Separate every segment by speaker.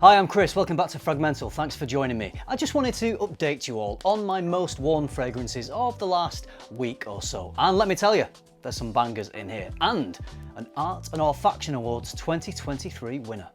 Speaker 1: Hi, I'm Chris, welcome back to FRAG-MENTAL, thanks for joining me. I just wanted to update you all on my most worn fragrances of the last week or so. And let me tell you, there's some bangers in here. And an Art and Olfaction Awards 2023 winner.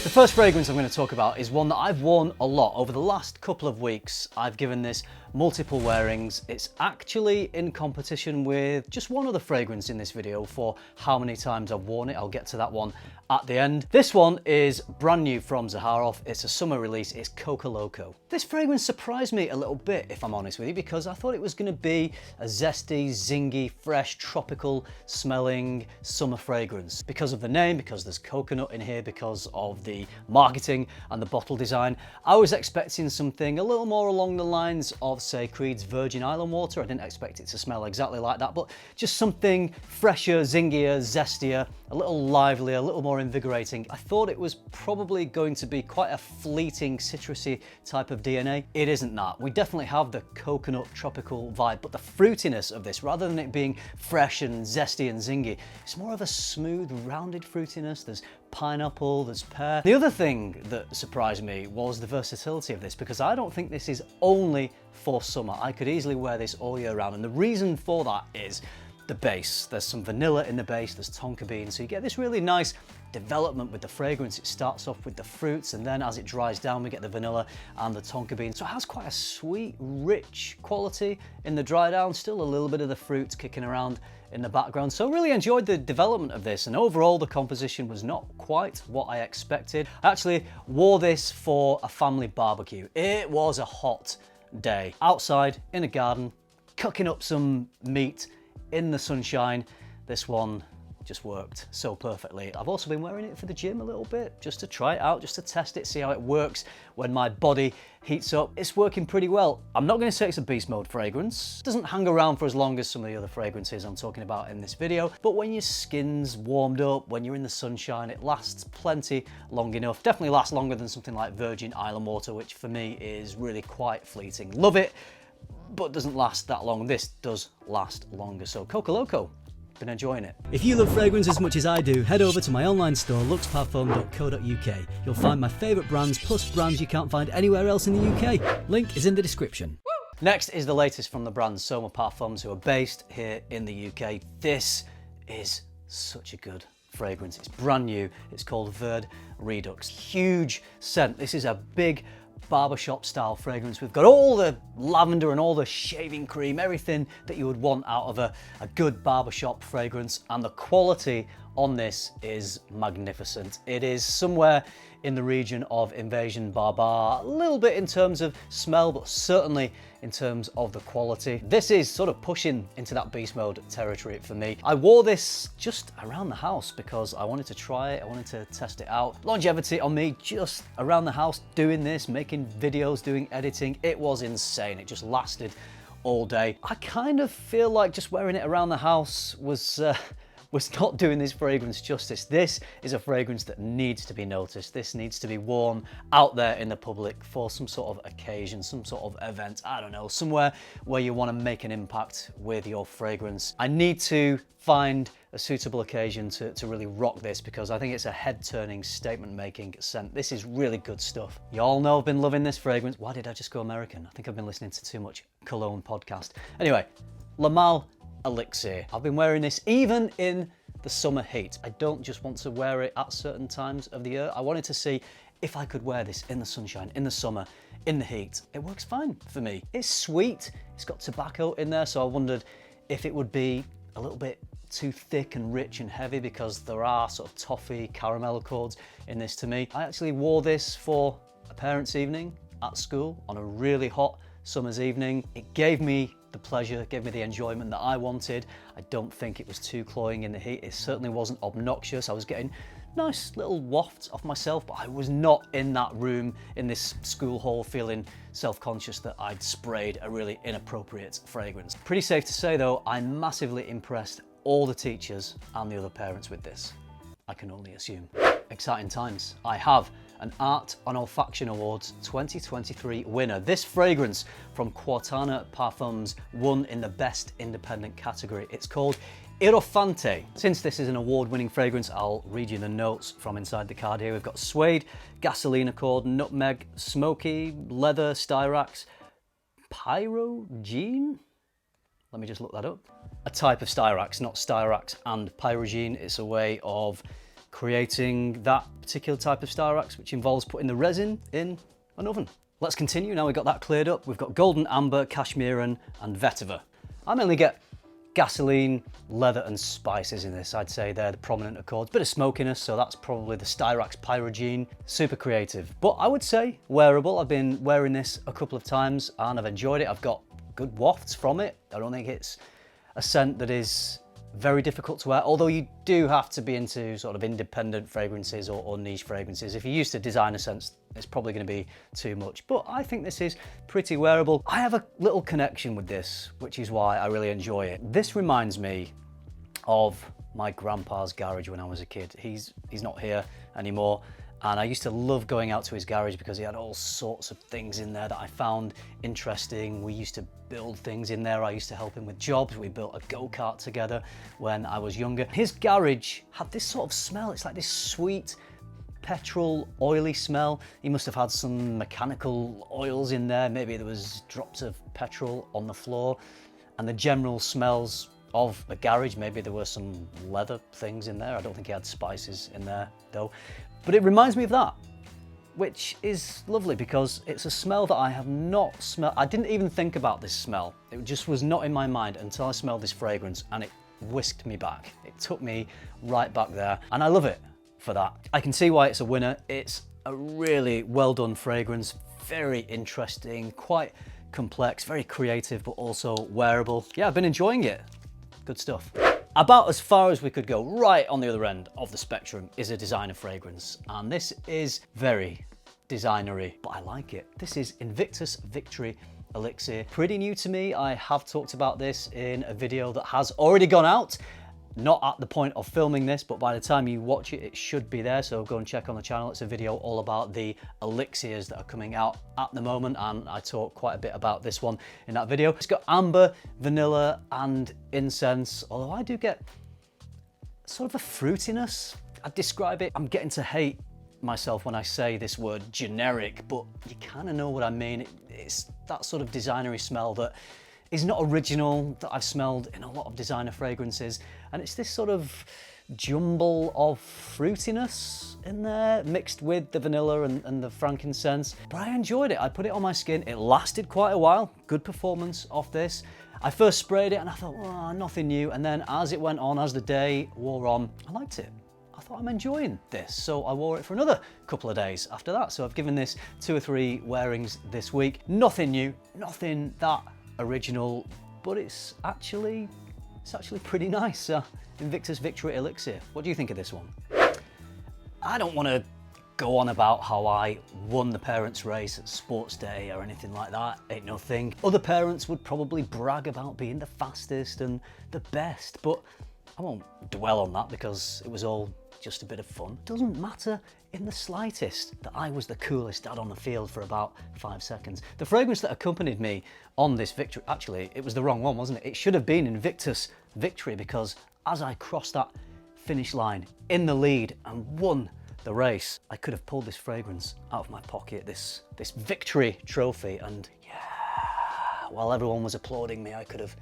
Speaker 1: The first fragrance I'm going to talk about is one that I've worn a lot over the last couple of weeks. I've given this multiple wearings. It's actually in competition with just one other fragrance in this video for how many times I've worn it. I'll get to that one at the end. This one is brand new from Zaharoff. It's a summer release. It's Coco Loco. This fragrance surprised me a little bit, if I'm honest with you, because I thought it was going to be a zesty, zingy, fresh, tropical smelling summer fragrance. Because of the name, because there's coconut in here, because of the marketing and the bottle design, I was expecting something a little more along the lines of, say, Creed's Virgin Island Water. I didn't expect it to smell exactly like that, but just something fresher, zingier, zestier, a little livelier, a little more invigorating. I thought it was probably going to be quite a fleeting, citrusy type of DNA. It isn't that. We definitely have the coconut tropical vibe, but the fruitiness of this, rather than it being fresh and zesty and zingy, it's more of a smooth, rounded fruitiness. There's pineapple, there's pear. The other thing that surprised me was the versatility of this, because I don't think this is only for summer. I could easily wear this all year round, and the reason for that is the base. There's some vanilla in the base, there's tonka bean, so you get this really nice development with the fragrance. It starts off with the fruits, and then as it dries down we get the vanilla and the tonka bean. So it has quite a sweet, rich quality in the dry down, still a little bit of the fruit kicking around in the background. So really enjoyed the development of this, and overall the composition was not quite what I expected. I actually wore this for a family barbecue. It was a hot day. Outside, in a garden, cooking up some meat in the sunshine. This one just worked so perfectly. I've also been wearing it for the gym a little bit, just to try it out, just to test it, see how it works when my body heats up. It's working pretty well. I'm not going to say it's a beast mode fragrance. It doesn't hang around for as long as some of the other fragrances I'm talking about in this video, but when your skin's warmed up, when you're in the sunshine, it lasts plenty long enough. Definitely lasts longer than something like Virgin Island Water, which for me is really quite fleeting. Love it, but doesn't last that long. This does last longer. So Coco Loco, been enjoying it. If you love fragrance as much as I do, head over to my online store, luxparfum.co.uk. You'll find my favourite brands, plus brands you can't find anywhere else in the UK. Link is in the description. Next is the latest from the brand Soma Parfums, who are based here in the UK. This is such a good fragrance. It's brand new. It's called Verde Redux. Huge scent. This is a big barbershop style fragrance. We've got all the lavender and all the shaving cream, everything that you would want out of a good barbershop fragrance, and the quality on this is magnificent. It is somewhere in the region of Invasion Barbar, a little bit in terms of smell, but certainly in terms of the quality. This is sort of pushing into that beast mode territory for me. I wore this just around the house because I wanted to try it, I wanted to test it out. Longevity on me, just around the house doing this, making videos, doing editing, it was insane. It just lasted all day. I kind of feel like just wearing it around the house was not doing this fragrance justice. This is a fragrance that needs to be noticed. This needs to be worn out there in the public for some sort of occasion, some sort of event, I don't know, somewhere where you want to make an impact with your fragrance. I need to find a suitable occasion to really rock this, because I think it's a head-turning, statement-making scent. This is really good stuff. You all know I've been loving this fragrance. Why did I just go American? I think I've been listening to too much cologne podcast. Anyway, Male Elixir. I've been wearing this even in the summer heat. I don't just want to wear it at certain times of the year. I wanted to see if I could wear this in the sunshine, in the summer, in the heat. It works fine for me. It's sweet. It's got tobacco in there, so I wondered if it would be a little bit too thick and rich and heavy, because there are sort of toffee, caramel chords in this to me. I actually wore this for a parents' evening at school on a really hot summer's evening. It gave me the pleasure, gave me the enjoyment that I wanted. I don't think it was too cloying in the heat. It certainly wasn't obnoxious. I was getting nice little wafts off myself, but I was not in that room, in this school hall, feeling self-conscious that I'd sprayed a really inappropriate fragrance. Pretty safe to say though, I massively impressed all the teachers and the other parents with this. I can only assume. Exciting times. I have an Art and Olfaction Awards 2023 winner. This fragrance from Quartana Parfums won in the Best Independent category. It's called Ierofante. Since this is an award-winning fragrance, I'll read you the notes from inside the card here. We've got suede, gasoline accord, nutmeg, smoky, leather, styrax, pyrogene? Let me just look that up. A type of styrax, not styrax and pyrogene. It's a way of creating that particular type of styrax, which involves putting the resin in an oven. Let's continue. Now we've got that cleared up. We've got golden amber, cashmeran, and vetiver. I mainly get gasoline, leather, and spices in this. I'd say they're the prominent accords. Bit of smokiness, so that's probably the styrax pyrogene. Super creative, but I would say wearable. I've been wearing this a couple of times and I've enjoyed it. I've got good wafts from it. I don't think it's a scent that is very difficult to wear, although you do have to be into sort of independent fragrances or niche fragrances. If you're used to designer scents, it's probably going to be too much, but I think this is pretty wearable. I have a little connection with this, which is why I really enjoy it. This reminds me of my grandpa's garage when I was a kid. He's not here anymore, and I used to love going out to his garage because he had all sorts of things in there that I found interesting. We used to build things in there. I used to help him with jobs. We built a go-kart together when I was younger. His garage had this sort of smell. It's like this sweet, petrol, oily smell. He must have had some mechanical oils in there. Maybe there was drops of petrol on the floor, and the general smells of a garage. Maybe there were some leather things in there. I don't think he had spices in there though. But it reminds me of that, which is lovely because it's a smell that I have not smelled. I didn't even think about this smell. It just was not in my mind until I smelled this fragrance, and it whisked me back. It took me right back there, and I love it for that. I can see why it's a winner. It's a really well done fragrance, very interesting, quite complex, very creative, but also wearable. Yeah, I've been enjoying it. Good stuff. About as far as we could go, right on the other end of the spectrum, is a designer fragrance. And this is very designery, but I like it. This is Invictus Victory Elixir. Pretty new to me. I have talked about this in a video that has already gone out. Not at the point of filming this, but by the time you watch it, it should be there. So go and check on the channel. It's a video all about the elixirs that are coming out at the moment, and I talk quite a bit about this one in that video. It's got amber, vanilla, and incense, although I do get sort of a fruitiness. I'd describe it. I'm getting to hate myself when I say this word generic, but you kind of know what I mean. It's that sort of designery smell that is not original, that I've smelled in a lot of designer fragrances, and it's this sort of jumble of fruitiness in there mixed with the vanilla and the frankincense. But I enjoyed it. I put it on my skin. It lasted quite a while. Good performance off this. I first sprayed it and I thought, oh, nothing new, and then as it went on, as the day wore on, I liked it. I thought, I'm enjoying this, so I wore it for another couple of days after that. So I've given this 2 or 3 wearings this week. Nothing new, nothing that original, but it's actually pretty nice. Invictus Victory Elixir. What do you think of this one? I don't want to go on about how I won the parents' race at sports day or anything like that. Ain't no thing. Other parents would probably brag about being the fastest and the best, but I won't dwell on that because it was all just a bit of fun. It doesn't matter in the slightest that I was the coolest dad on the field for about 5 seconds. The fragrance that accompanied me on this victory, actually, it was the wrong one, wasn't it? It should have been Invictus Victory, because as I crossed that finish line in the lead and won the race, I could have pulled this fragrance out of my pocket, this victory trophy, and yeah, while everyone was applauding me, I could have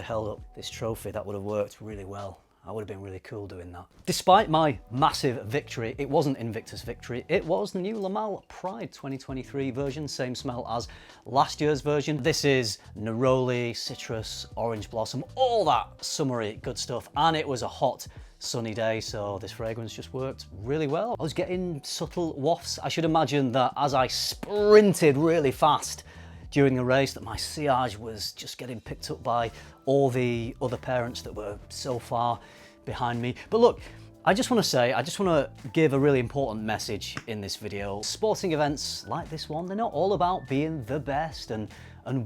Speaker 1: held up this trophy. That would have worked really well. I would have been really cool doing that. Despite my massive victory, it wasn't Invictus Victory, it was the new Le Male Pride 2023 version, same smell as last year's version. This is neroli, citrus, orange blossom, all that summery good stuff, and it was a hot, sunny day, so this fragrance just worked really well. I was getting subtle wafts. I should imagine that as I sprinted really fast during the race, that my sillage was just getting picked up by all the other parents that were so far behind me. But look, I just want to give a really important message in this video. Sporting events like this one, they're not all about being the best and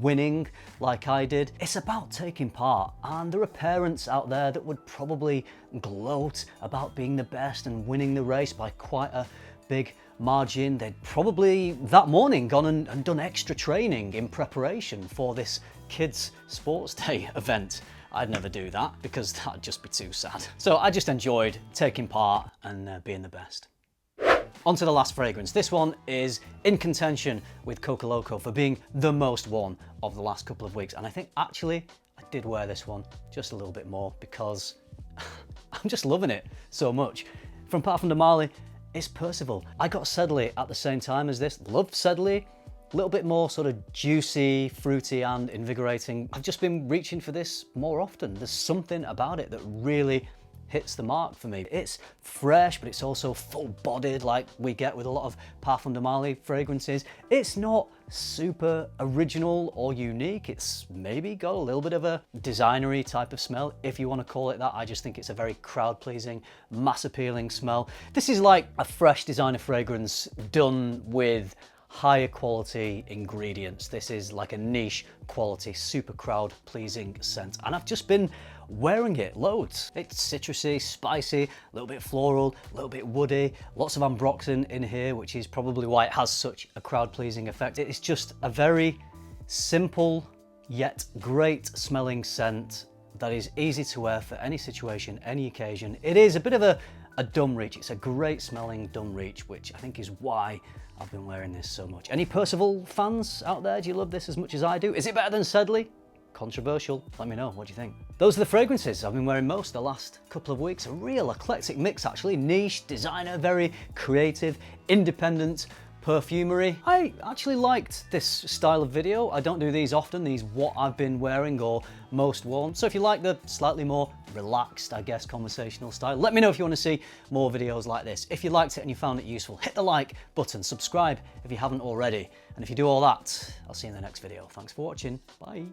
Speaker 1: winning like I did. It's about taking part, and there are parents out there that would probably gloat about being the best and winning the race by quite a big margin. They'd probably that morning gone and done extra training in preparation for this kids sports day event. I'd never do that because that'd just be too sad. So I just enjoyed taking part and being the best. On to the last fragrance. This one is in contention with Coco Loco for being the most worn of the last couple of weeks. And I think actually I did wear this one just a little bit more because I'm just loving it so much. From Parfums de Male, it's Percival. I got Sedley at the same time as this. Loved Sedley. A little bit more sort of juicy, fruity and invigorating. I've just been reaching for this more often. There's something about it that really hits the mark for me. It's fresh, but it's also full-bodied like we get with a lot of Parfums de Male fragrances. It's not super original or unique. It's maybe got a little bit of a designery type of smell, if you want to call it that. I just think it's a very crowd-pleasing, mass-appealing smell. This is like a fresh designer fragrance done with higher quality ingredients. This is like a niche quality, super crowd pleasing scent. And I've just been wearing it loads. It's citrusy, spicy, a little bit floral, a little bit woody, lots of ambroxan in here, which is probably why it has such a crowd pleasing effect. It's just a very simple yet great smelling scent that is easy to wear for any situation, any occasion. It is a bit of a dumb reach. It's a great smelling dumb reach, which I think is why I've been wearing this so much. Any Percival fans out there? Do you love this as much as I do? Is it better than Sedley? Controversial. Let me know. What do you think? Those are the fragrances I've been wearing most the last couple of weeks. A real eclectic mix actually. Niche, designer, very creative, independent perfumery. I actually liked this style of video. I don't do these often, these what I've been wearing or most worn. So if you like the slightly more relaxed, I guess, conversational style, let me know if you want to see more videos like this. If you liked it and you found it useful, hit the like button, subscribe if you haven't already. And if you do all that, I'll see you in the next video. Thanks for watching. Bye.